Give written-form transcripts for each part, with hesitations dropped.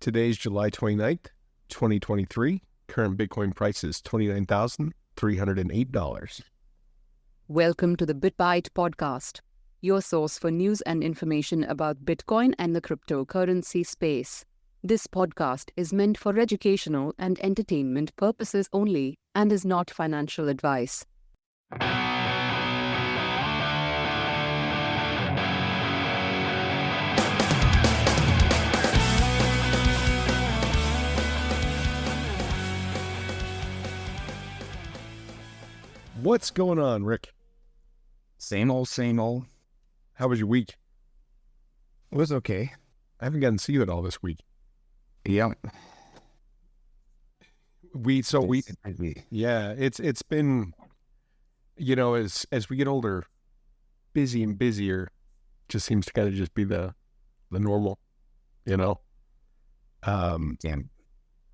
Today's July 29th, 2023. Current Bitcoin price is $29,308. Welcome to the BitBite podcast, your source for news and information about Bitcoin and the cryptocurrency space. This podcast is meant for educational and entertainment purposes only and is not financial advice. What's going on, Rick? Same old, same old. How was your week? It was okay. I haven't gotten to see you at all this week. Yeah. It's been, as we get older, busy and busier. Just seems to kind of just be the normal, Damn.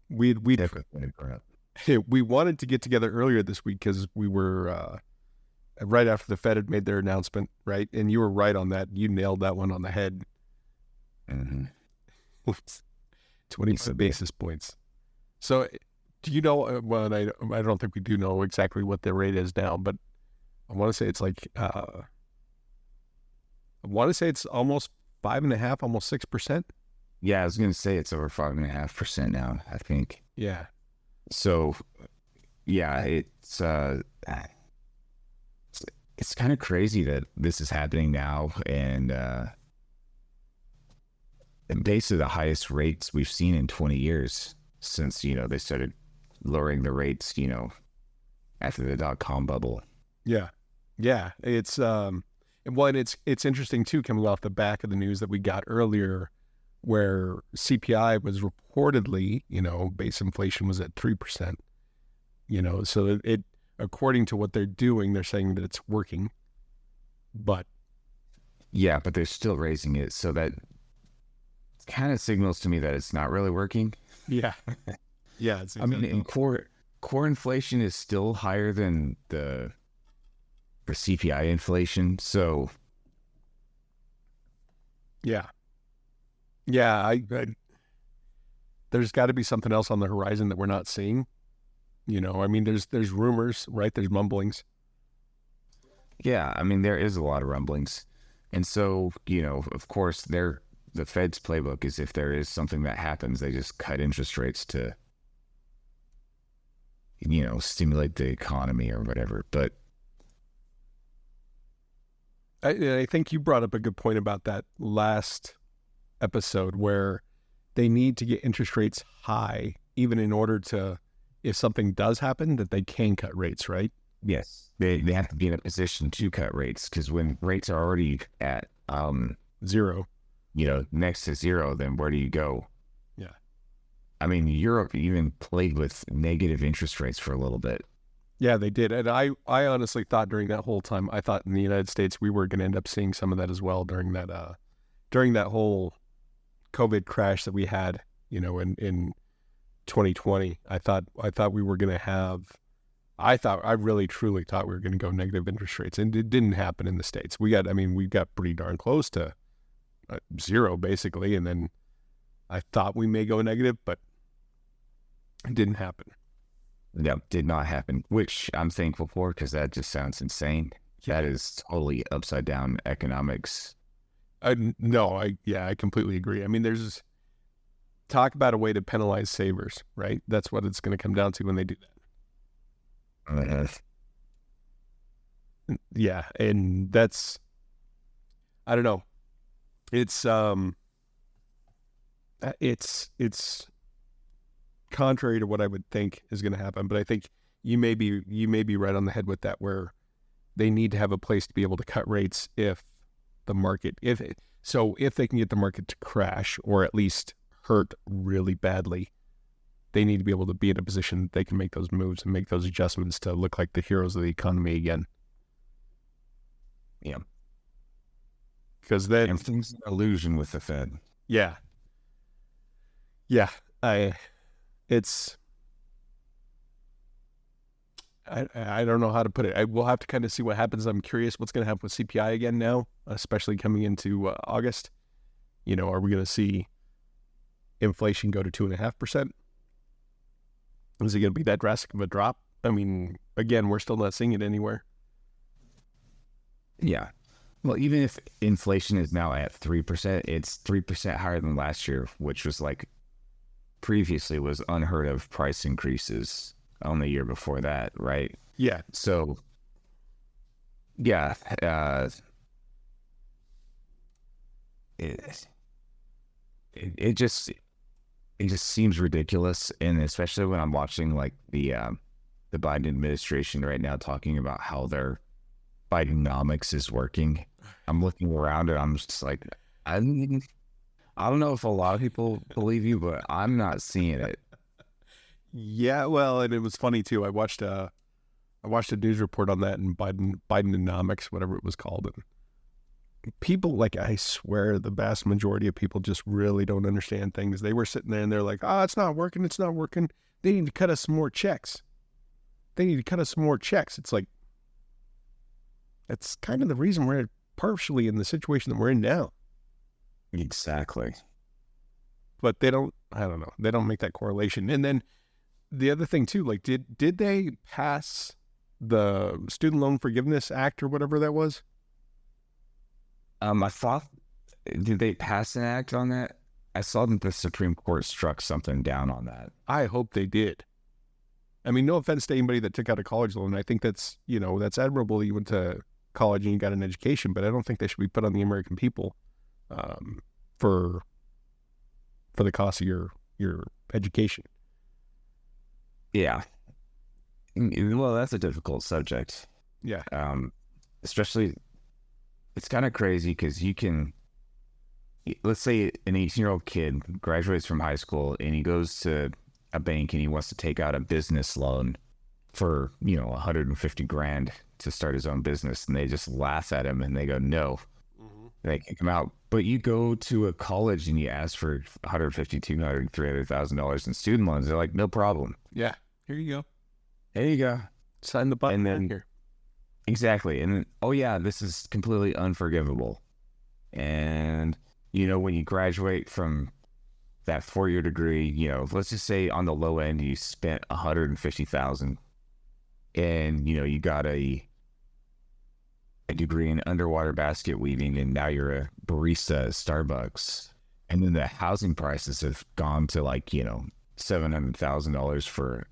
We Definitely. we wanted to get together earlier this week because we were right after the Fed had made their announcement, right? And you were right on that. You nailed that one on the head. Mm-hmm. 25 basis points. So, do you know? Well, I don't think we do know exactly what the rate is now, but I want to say it's like it's almost 5.5%, almost 6%. Yeah, I was going to say it's over 5.5% now, I think. Yeah. So, yeah, it's kind of crazy that this is happening now, and basically the highest rates we've seen in 20 years since, they started lowering the rates, after the dot-com bubble. Yeah. Yeah. It's it's interesting too, coming off the back of the news that we got earlier, where CPI was reportedly, base inflation was at 3%, so it according to what they're doing, they're saying that it's working, but. Yeah, but they're still raising it, so that kind of signals to me that it's not really working. Yeah. Yeah. And core inflation is still higher than the CPI inflation, so. Yeah. Yeah, I there's got to be something else on the horizon that we're not seeing. There's rumors, right? There's mumblings. Yeah, there is a lot of rumblings. And so, of course, the Fed's playbook is if there is something that happens, they just cut interest rates to, stimulate the economy or whatever. But I think you brought up a good point about that last episode, where they need to get interest rates high, even in order to, if something does happen, that they can cut rates, right? Yes. They have to be in a position to cut rates, because when rates are already at zero, next to zero, then where do you go? Yeah. Europe even played with negative interest rates for a little bit. Yeah, they did. And I honestly thought during that whole time, I thought in the United States we were going to end up seeing some of that as well during that whole COVID crash that we had, in 2020. I thought we were going to have, I really truly thought we were going to go negative interest rates, and it didn't happen in the States. We got pretty darn close to zero basically. And then I thought we may go negative, but it didn't happen. Yeah, did not happen, which I'm thankful for, because that just sounds insane. Yeah. That is totally upside down economics. I completely agree. There's talk about a way to penalize savers, right? That's what it's going to come down to when they do that. Yeah, and that's, I don't know. It's contrary to what I would think is going to happen, but I think you may be right on the head with that, where they need to have a place to be able to cut rates if they can get the market to crash, or at least hurt really badly. They need to be able to be in a position that they can make those moves and make those adjustments to look like the heroes of the economy again. Yeah. Because then everything's an illusion with the Fed. Yeah. Yeah. I don't know how to put it. We'll have to kind of see what happens. I'm curious what's going to happen with CPI again now, especially coming into August. Are we going to see inflation go to 2.5%? Is it going to be that drastic of a drop? I mean, again, we're still not seeing it anywhere. Yeah. Well, even if inflation is now at 3%, it's 3% higher than last year, which was like previously was unheard of price increases on the year before that, right? Yeah. So, yeah, it, it just seems ridiculous, and especially when I'm watching like the Biden administration right now talking about how their Bidenomics is working. I'm looking around and I'm just like, I don't know if a lot of people believe you, but I'm not seeing it. Yeah, well, and it was funny too. I watched a news report on that and Bidenomics, whatever it was called, and people, like, I swear the vast majority of people just really don't understand things. They were sitting there and they're like, "Oh, it's not working. It's not working. They need to cut us some more checks. They need to cut us some more checks." It's like, that's kind of the reason we're partially in the situation that we're in now. Exactly. But they don't, I don't know, they don't make that correlation. And then the other thing too, like, did they pass the Student Loan Forgiveness Act or whatever that was? I thought, did they pass an act on that? I saw that the Supreme Court struck something down on that. I hope they did. I mean, no offense to anybody that took out a college loan. I think that's, that's admirable that you went to college and you got an education, but I don't think they should be put on the American people for the cost of your education. Yeah. Well, that's a difficult subject. Yeah. Especially, it's kind of crazy because you can, let's say an 18-year-old kid graduates from high school and he goes to a bank and he wants to take out a business loan for, $150,000 to start his own business. And they just laugh at him and they go, no. Mm-hmm. They kick him out. But you go to a college and you ask for $150,000, $200,000, $300,000 in student loans. They're like, no problem. Yeah. Here you go. There you go. Sign the button. And then here. Exactly. And then, oh yeah, this is completely unforgivable. And, when you graduate from that 4-year degree, let's just say on the low end, you spent $150,000 and, you got a degree in underwater basket weaving and now you're a barista at Starbucks. And then the housing prices have gone to like, $700,000 for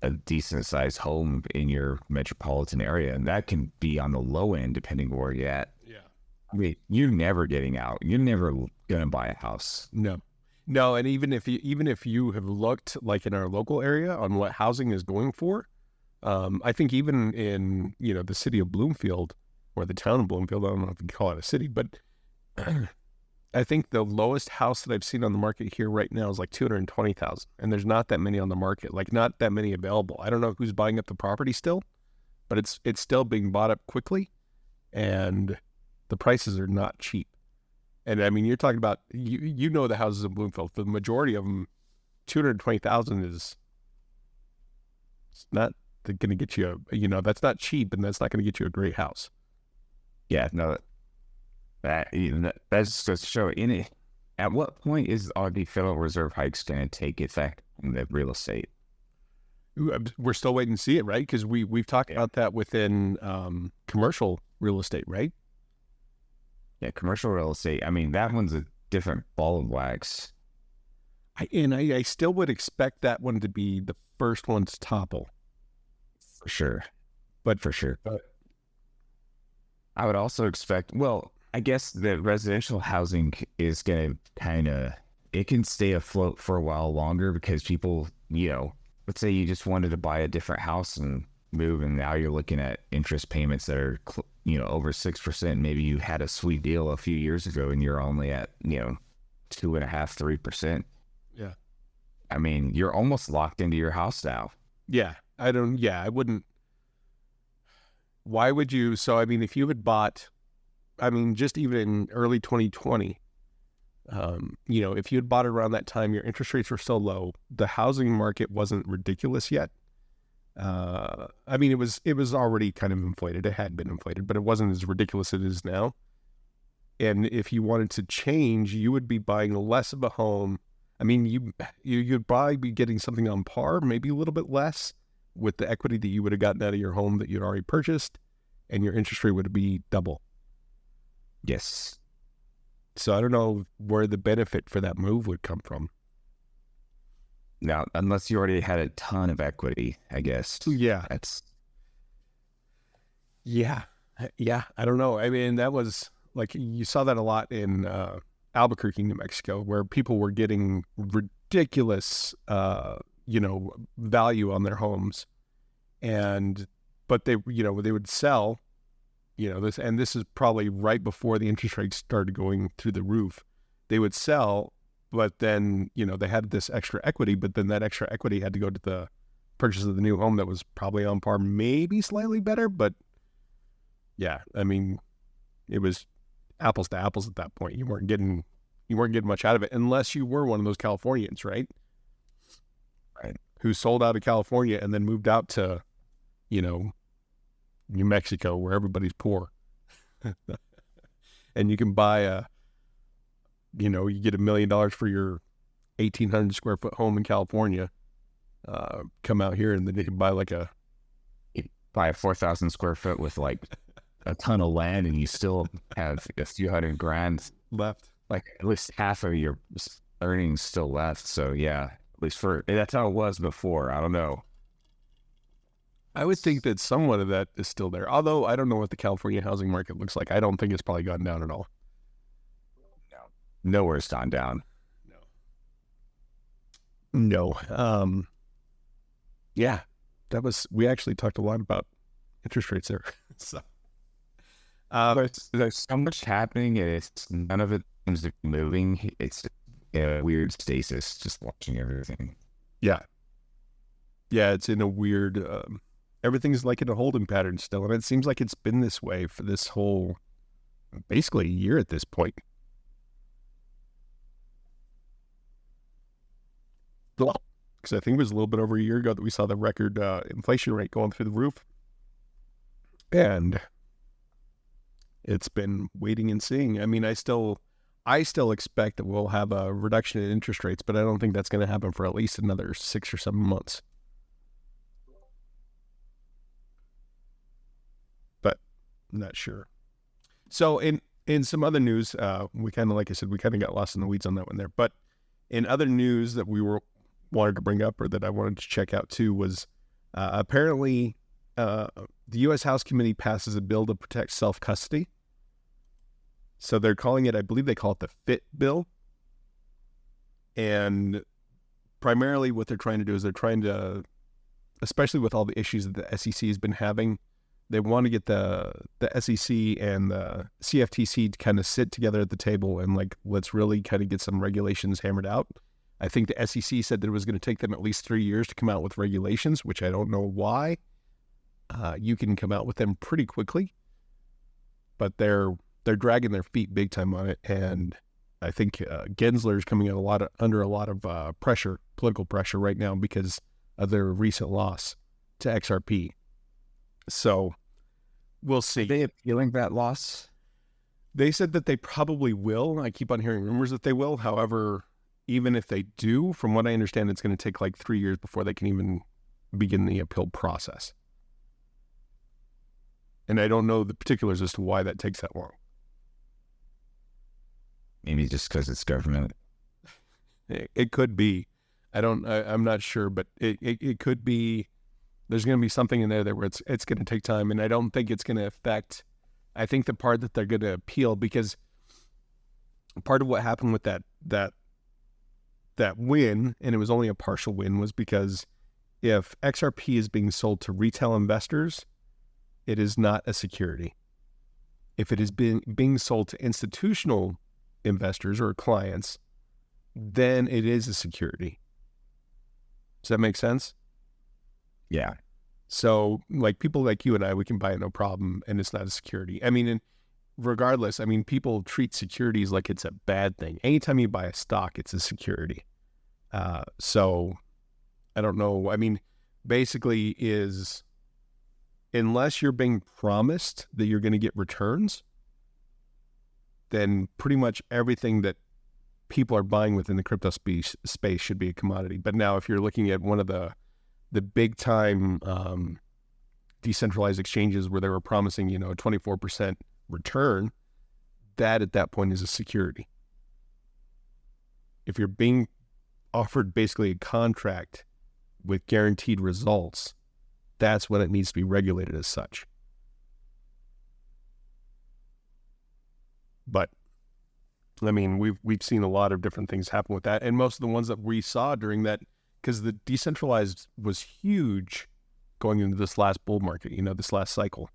a decent sized home in your metropolitan area. And that can be on the low end, depending where you're at. Yeah. I mean, you're never getting out. You're never going to buy a house. No. And even if you have looked like in our local area on what housing is going for, I think even in, the city of Bloomfield or the town of Bloomfield, I don't know if you call it a city, but I think the lowest house that I've seen on the market here right now is like $220,000, and there's not that many on the market, like not that many available. I don't know who's buying up the property still, but it's still being bought up quickly, and the prices are not cheap. And I mean, you're talking about the houses in Bloomfield. For the majority of them, $220,000 is not going to get you that's not cheap, and that's not going to get you a great house. Yeah, no. That's just to show at what point is the Federal Reserve hikes going to take effect in the real estate? We're still waiting to see it, right? Because we've talked about that within commercial real estate, right? Yeah, commercial real estate. I mean, that one's a different ball of wax. I still would expect that one to be the first one to topple. For sure. But I would also expect, well, I guess the residential housing is going to it can stay afloat for a while longer because people, let's say you just wanted to buy a different house and move, and now you're looking at interest payments that are, over 6%. Maybe you had a sweet deal a few years ago and you're only at, 2.5%, 3%. Yeah. I mean, you're almost locked into your house now. Yeah. I wouldn't. Why would you? So, I mean, if you had bought, just even in early 2020, if you had bought it around that time, your interest rates were still low. The housing market wasn't ridiculous yet. It was already kind of inflated. It had been inflated, but it wasn't as ridiculous as it is now. And if you wanted to change, you would be buying less of a home. I mean, you'd probably be getting something on par, maybe a little bit less with the equity that you would have gotten out of your home that you'd already purchased, and your interest rate would be double. Yes. So I don't know where the benefit for that move would come from. Now, unless you already had a ton of equity, I guess. Yeah. Yeah. I don't know. I mean, that was like, you saw that a lot in Albuquerque, New Mexico, where people were getting ridiculous, value on their homes. But they would sell, this is probably right before the interest rates started going through the roof. They would sell, but then, they had this extra equity, but then that extra equity had to go to the purchase of the new home that was probably on par, maybe slightly better, but yeah, I mean, it was apples to apples at that point. You weren't getting much out of it unless you were one of those Californians, right? Right. Who sold out of California and then moved out to, New Mexico, where everybody's poor. And you can buy you get $1 million for your 1,800 square foot home in California. Come out here and then you can buy buy a 4,000 square foot with like a ton of land, and you still have a few $100,000 left, like at least half of your earnings still left. So yeah, at least that's how it was before. I don't know. I would think that somewhat of that is still there. Although I don't know what the California housing market looks like. I don't think it's probably gone down at all. No, nowhere's gone down. No. Yeah, we actually talked a lot about interest rates there. So. There's so much happening, and none of it seems to be moving. It's a weird stasis, just watching everything. Yeah, it's in a weird. Everything's like in a holding pattern still, and it seems like it's been this way for this whole, basically a year at this point. Because I think it was a little bit over a year ago that we saw the record inflation rate going through the roof, and it's been waiting and seeing. I mean, I still expect that we'll have a reduction in interest rates, but I don't think that's going to happen for at least another 6 or 7 months. But I'm not sure. So in some other news, we kind of, like I said, we kind of got lost in the weeds on that one there. But in other news that we wanted to bring up, or that I wanted to check out too, was apparently the U.S. House Committee passes a bill to protect self-custody. So they're calling it, I believe they call it the FIT bill. And primarily what they're trying to do is they're trying to, especially with all the issues that the SEC has been having, they want to get the SEC and the CFTC to kind of sit together at the table and let's really kind of get some regulations hammered out. I think the SEC said that it was going to take them at least 3 years to come out with regulations, which I don't know why. You can come out with them pretty quickly, but they're dragging their feet big time on it. And I think Gensler is coming under a lot of pressure, political pressure right now because of their recent loss to XRP. So we'll see. Are they appealing that loss? They said that they probably will. I keep on hearing rumors that they will. However, even if they do, from what I understand, it's going to take 3 years before they can even begin the appeal process. And I don't know the particulars as to why that takes that long. Maybe just because it's government. It could be. I'm not sure, but it could be. There's going to be something in there where it's going to take time, and I don't think it's going to affect. I think the part that they're going to appeal, because part of what happened with that win, and it was only a partial win, was because if XRP is being sold to retail investors, it is not a security. If it is being sold to institutional investors or clients, then it is a security. Does that make sense? Yeah. So people like you and I, we can buy it no problem, and it's not a security. I mean, and regardless, I mean, people treat securities like it's a bad thing. Anytime you buy a stock, it's a security. So I don't know. I mean, basically is, unless you're being promised that you're going to get returns, then pretty much everything that people are buying within the crypto space should be a commodity. But now if you're looking at one of the big time decentralized exchanges where they were promising, a 24% return, that at that point is a security. If you're being offered basically a contract with guaranteed results, that's when it needs to be regulated as such. But I mean, we've seen a lot of different things happen with that, and most of the ones that we saw during that, because the decentralized was huge going into this last bull market, this last cycle,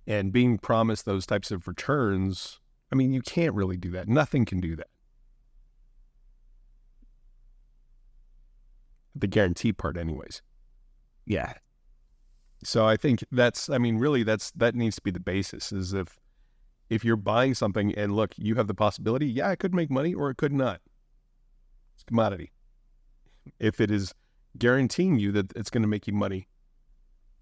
and being promised those types of returns. I mean, you can't really do that. Nothing can do that. The guarantee part, anyways. Yeah. So I think really that needs to be the basis. Is if you're buying something and look, you have the possibility, yeah, it could make money or it could not. It's a commodity. If it is guaranteeing you that it's going to make you money,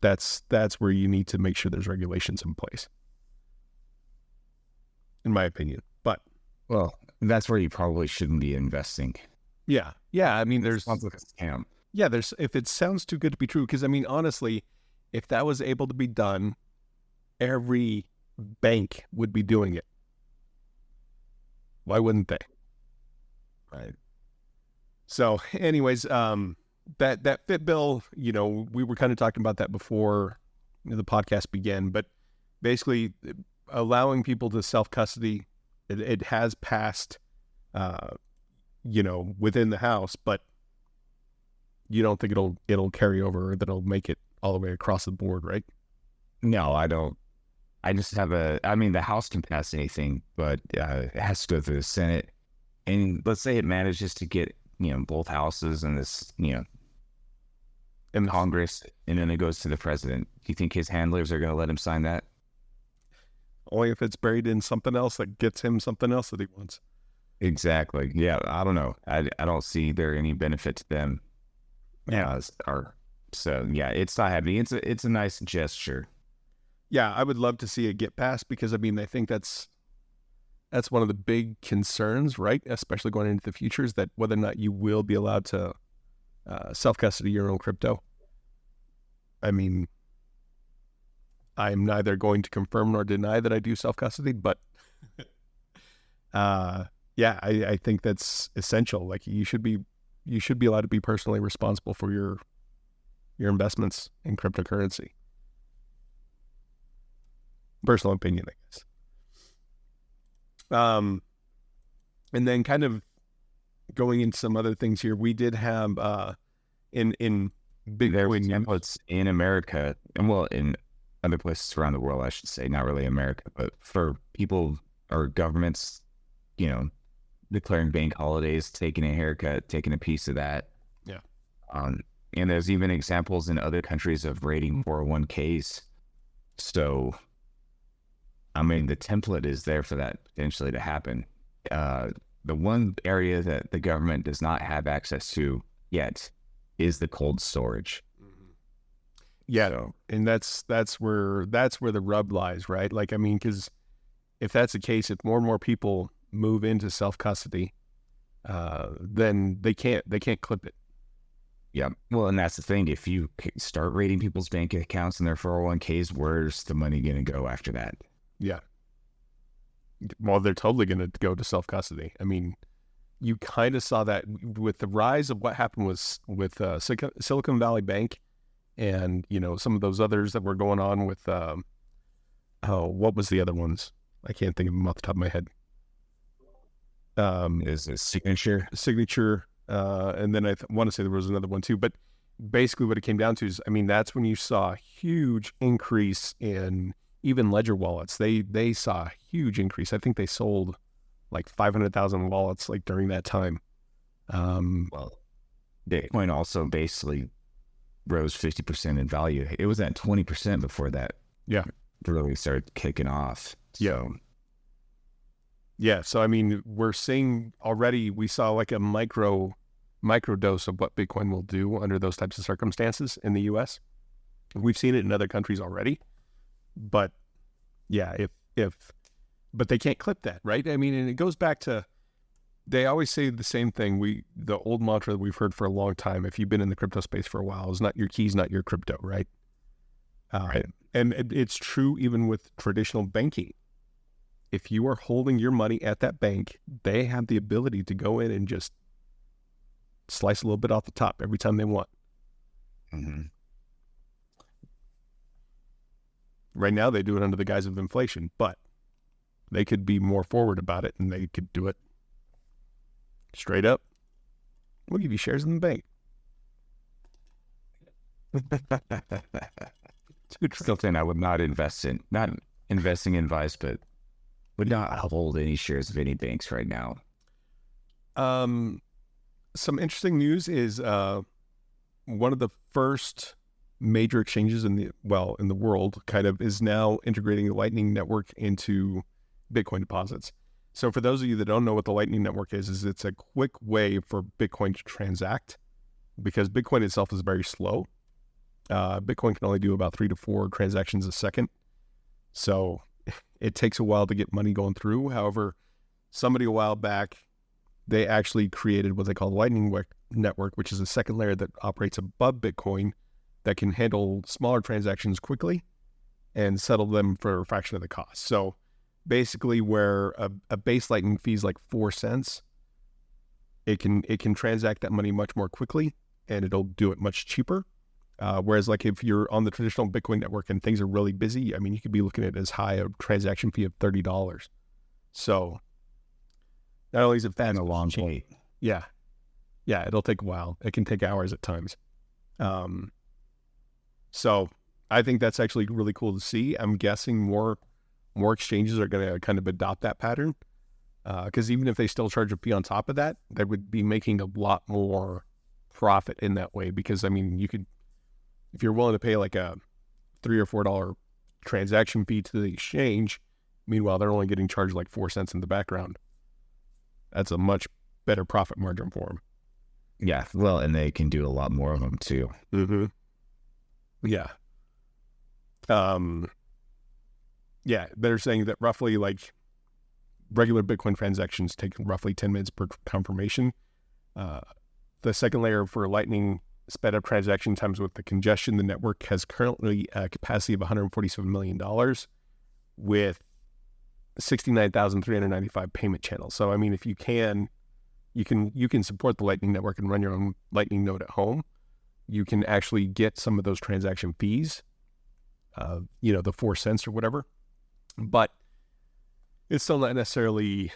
that's where you need to make sure there's regulations in place, in my opinion. But that's where you probably shouldn't be investing. Yeah. I mean, sounds like a scam. Yeah, if it sounds too good to be true, because I mean, honestly, if that was able to be done, every bank would be doing it. Why wouldn't they? Right. So, anyways, that FIT bill, we were kind of talking about that before the podcast began, but basically allowing people to self-custody, it has passed, within the House, but you don't think it'll carry over, or that it'll make it all the way across the board, right? No, I don't. I just have the House can pass anything, but it has to go through the Senate. And let's say it manages to get, both houses and this, in Congress, and then it goes to the president. Do you think his handlers are going to let him sign that? Only if it's buried in something else that gets him something else that he wants. Exactly. Yeah, I don't know. I don't see there any benefit to them. Yeah. So yeah, it's not happening. It's a nice gesture. Yeah, I would love to see it get passed, because I mean, I think that's one of the big concerns, right? Especially going into the future, is that whether or not you will be allowed to self-custody your own crypto. I mean, I'm neither going to confirm nor deny that I do self-custody, but yeah, I think that's essential. Like, you should be allowed to be personally responsible for your investments in cryptocurrency. Personal opinion, I guess. And then kind of going into some other things here, we did have in Bitcoin templates in America, and in other places around the world, I should say, not really America, but for people or governments, declaring bank holidays, taking a haircut, taking a piece of that. Yeah. And there's even examples in other countries of raiding 401ks. So, I mean, the template is there for that potentially to happen. The one area that the government does not have access to yet is the cold storage. Mm-hmm. Yeah, so, and that's where the rub lies, right? Like, I mean, because if that's the case, if more and more people move into self-custody, then they can't clip it. Yeah. Well, and that's the thing. If you start raiding people's bank accounts and their 401ks, where's the money going to go after that? Yeah. Well, they're totally going to go to self-custody. I mean, you kind of saw that with the rise of what happened with Silicon Valley Bank, and, some of those others that were going on with, what was the other ones? I can't think of them off the top of my head. Is it Signature? And then I want to say there was another one too. But basically what it came down to is, I mean, that's when you saw a huge increase in even Ledger wallets. They saw a huge increase. I think they sold like 500,000 wallets like during that time. Well, Bitcoin also basically rose 50% in value. It was at 20% before that. Yeah. Really started kicking off. So. Yeah. So, I mean, we're seeing already, we saw like a micro dose of what Bitcoin will do under those types of circumstances in the US. We've seen it in other countries already. But yeah, if but they can't clip that, right? I mean, and it goes back to, they always say the same thing. The old mantra that we've heard for a long time, if you've been in the crypto space for a while, is not your keys, not your crypto, right? Right. And it's true even with traditional banking. If you are holding your money at that bank, they have the ability to go in and just slice a little bit off the top every time they want. Mm-hmm. Right now, they do it under the guise of inflation, but they could be more forward about it, and they could do it straight up. We'll give you shares in the bank. Still saying I would not not investing in Vice, but would not hold any shares of any banks right now. Some interesting news is one of the first major exchanges in the world kind of is now integrating the Lightning Network into Bitcoin deposits. So for those of you that don't know what the Lightning Network is it's a quick way for Bitcoin to transact, because Bitcoin itself is very slow. Bitcoin can only do about 3 to 4 transactions a second. So it takes a while to get money going through. However, somebody a while back, they actually created what they call the Lightning Network, which is a second layer that operates above Bitcoin that can handle smaller transactions quickly and settle them for a fraction of the cost. So basically where a base Lightning fee is like 4 cents, it can transact that money much more quickly, and it'll do it much cheaper. Whereas like if you're on the traditional Bitcoin network and things are really busy, I mean, you could be looking at as high a transaction fee of $30. So not only is it fast, a long wait. Yeah, it'll take a while. It can take hours at times. So I think that's actually really cool to see. I'm guessing more exchanges are going to kind of adopt that pattern, because even if they still charge a fee on top of that, they would be making a lot more profit in that way. Because I mean, you could, if you're willing to pay like a $3 or $4 transaction fee to the exchange, meanwhile they're only getting charged like 4 cents in the background. That's a much better profit margin for them. Yeah, well, and they can do a lot more of them too. Mm-hmm. Yeah. Yeah, they're saying that roughly like regular Bitcoin transactions take roughly 10 minutes per confirmation. The second layer for Lightning sped up transaction times with the congestion. The network has currently a capacity of $147 million with 69,395 payment channels. So, I mean, if you can support the Lightning Network and run your own Lightning node at home, you can actually get some of those transaction fees, the 4 cents or whatever. But it's still not necessarily,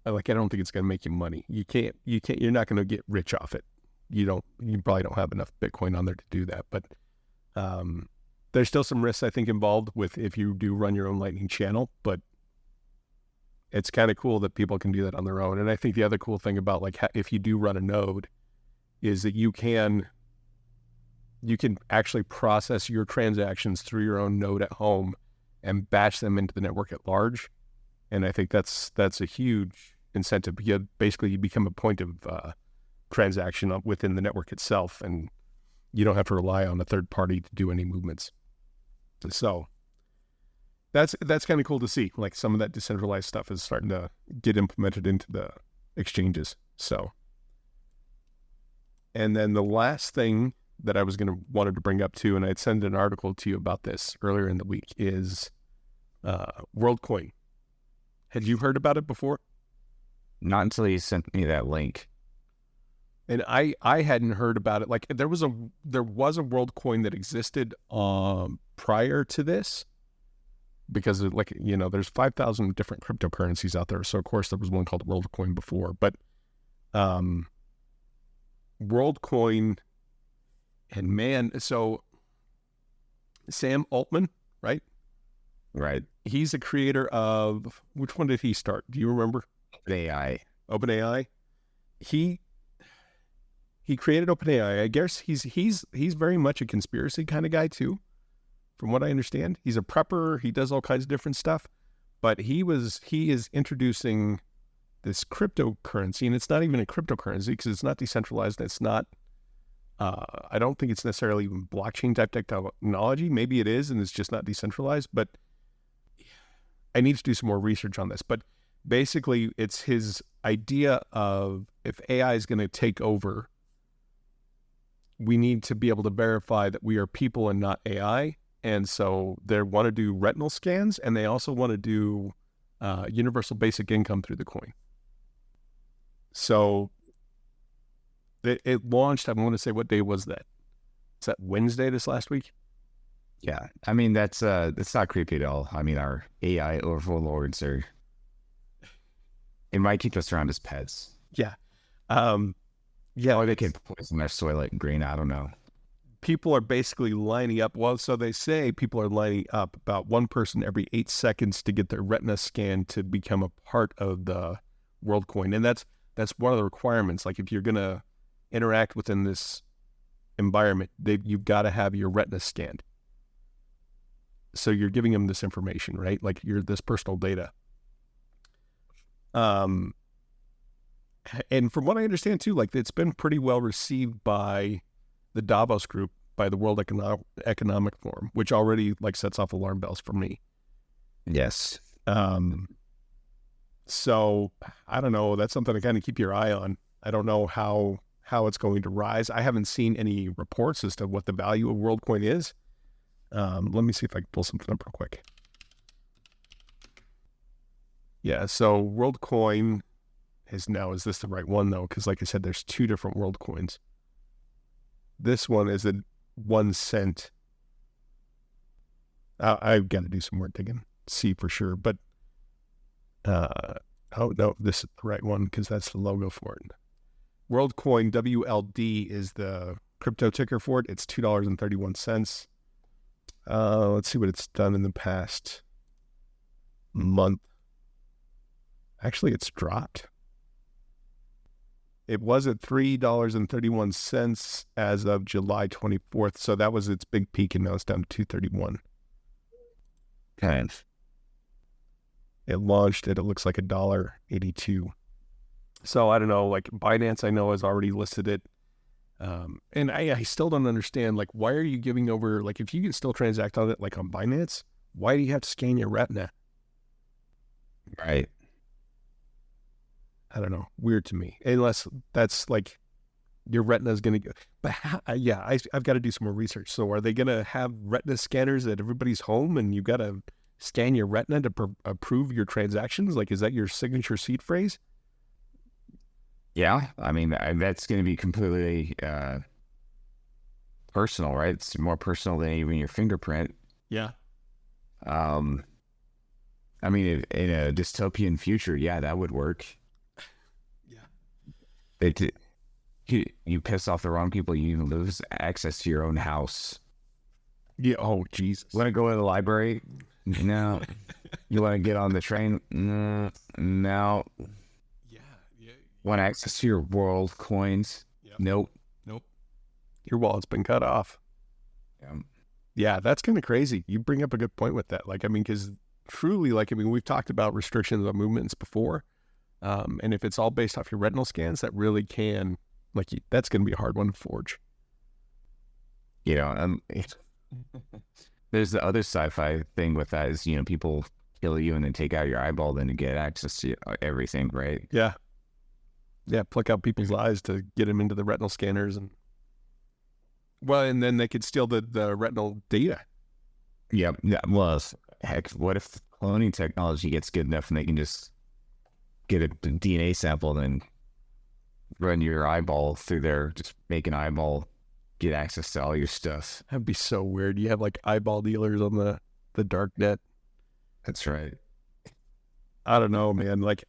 like, I don't think it's going to make you money. You're not going to get rich off it. You probably don't have enough Bitcoin on there to do that. But there's still some risks, I think, involved with if you do run your own Lightning channel. But it's kind of cool that people can do that on their own. And I think the other cool thing about like if you do run a node is that you can actually process your transactions through your own node at home and batch them into the network at large. And I think that's a huge incentive. You become a point of transaction within the network itself, and you don't have to rely on a third party to do any movements. So that's kind of cool to see. Like some of that decentralized stuff is starting to get implemented into the exchanges. So, and then the last thing that I wanted to bring up too, and I'd sent an article to you about this earlier in the week, is Worldcoin. Had you heard about it before? Not until you sent me that link. And I hadn't heard about it. Like there was a Worldcoin that existed prior to this, because there's 5,000 different cryptocurrencies out there. So of course there was one called Worldcoin before, but Worldcoin, and man, so Sam Altman, right? Right. He's a creator of, which one did he start? Do you remember? OpenAI. He created OpenAI. I guess he's very much a conspiracy kind of guy too, from what I understand. He's a prepper. He does all kinds of different stuff, but he is introducing this cryptocurrency, and it's not even a cryptocurrency because it's not decentralized. It's not. I don't think it's necessarily even blockchain type technology. Maybe it is, and it's just not decentralized. But I need to do some more research on this, but basically it's his idea of if AI is going to take over, we need to be able to verify that we are people and not AI. And so they want to do retinal scans, and they also want to do universal basic income through the coin. So it launched, I want to say, what day was that? Is that Wednesday this last week? Yeah. I mean, that's not creepy at all. I mean, our AI overlords it might keep us around as pets. Yeah. Yeah. Or they can poison our soil like green. I don't know. People are basically lining up. Well, so they say people are lining up about one person every 8 seconds to get their retina scan to become a part of the Worldcoin. And that's one of the requirements. Like if you're going to interact within this environment, you've got to have your retina scanned. So you're giving them this information, right? Like this personal data. And from what I understand too, like it's been pretty well received by the Davos group, by the World Economic Forum, which already like sets off alarm bells for me. Yes. So I don't know. That's something to kind of keep your eye on. I don't know how it's going to rise. I haven't seen any reports as to what the value of WorldCoin is. Let me see if I can pull something up real quick. Yeah, so WorldCoin is this the right one though? Because like I said, there's two different WorldCoins. This one is at 1 cent. I've got to do some more digging, see for sure. But oh no, this is the right one because that's the logo for it. WorldCoin WLD is the crypto ticker for it. It's $2.31. Let's see what it's done in the past month. Actually, it's dropped. It was at $3.31 as of July 24th. So that was its big peak, and now it's down to $2.31. Okay. It launched at, it looks like $1.82. So I don't know, like Binance, I know has already listed it. And I still don't understand, like, why are you giving over, like, if you can still transact on it, like on Binance, why do you have to scan your retina? Right. I don't know. Weird to me. Unless that's like your retina is going to go. But I've got to do some more research. So are they going to have retina scanners at everybody's home and you've got to scan your retina to approve your transactions? Like, is that your signature seed phrase? Yeah. I mean, that's going to be completely personal, right? It's more personal than even your fingerprint. Yeah. I mean, in a dystopian future, yeah, that would work. You piss off the wrong people, you lose access to your own house. Yeah. Oh, Jesus. Want to go to the library? No. You want to get on the train? No. Yeah. Want access to your world coins? Yep. Nope. Your wallet's been cut off. Yeah, that's kind of crazy. You bring up a good point with that. Like, I mean, because truly, like, I mean, we've talked about restrictions on movements before. And if it's all based off your retinal scans, that really can, like, that's going to be a hard one to forge. You know, there's the other sci-fi thing with that is, you know, people kill you and then take out your eyeball then to get access to everything, right? Yeah. Yeah, pluck out people's eyes to get them into the retinal scanners. And then they could steal the retinal data. Yep. Yeah, well, heck, what if cloning technology gets good enough and they can just get a DNA sample and then run your eyeball through there, just make an eyeball, get access to all your stuff. That'd be so weird. You have like eyeball dealers on the dark net. That's right. I don't know, man. Like,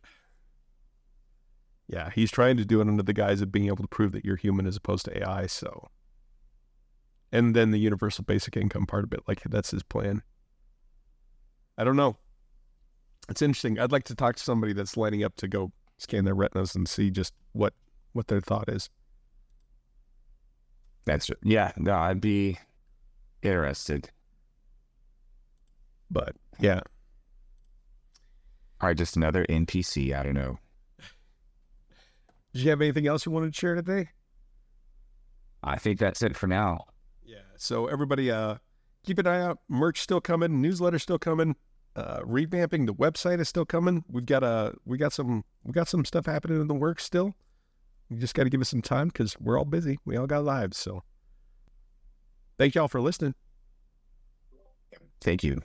yeah, he's trying to do it under the guise of being able to prove that you're human as opposed to AI. So, and then the universal basic income part of it, like that's his plan. I don't know. It's interesting. I'd like to talk to somebody that's lining up to go scan their retinas and see just what their thought is. No, I'd be interested. But yeah. All right, just another NPC. I don't know. Did you have anything else you wanted to share today? I think that's it for now. Yeah. So everybody, keep an eye out. Merch still coming. Newsletter still coming. Revamping the website is still coming. We got some stuff happening in the works still. You just got to give us some time because we're all busy. We all got lives. So thank y'all for listening. Thank you.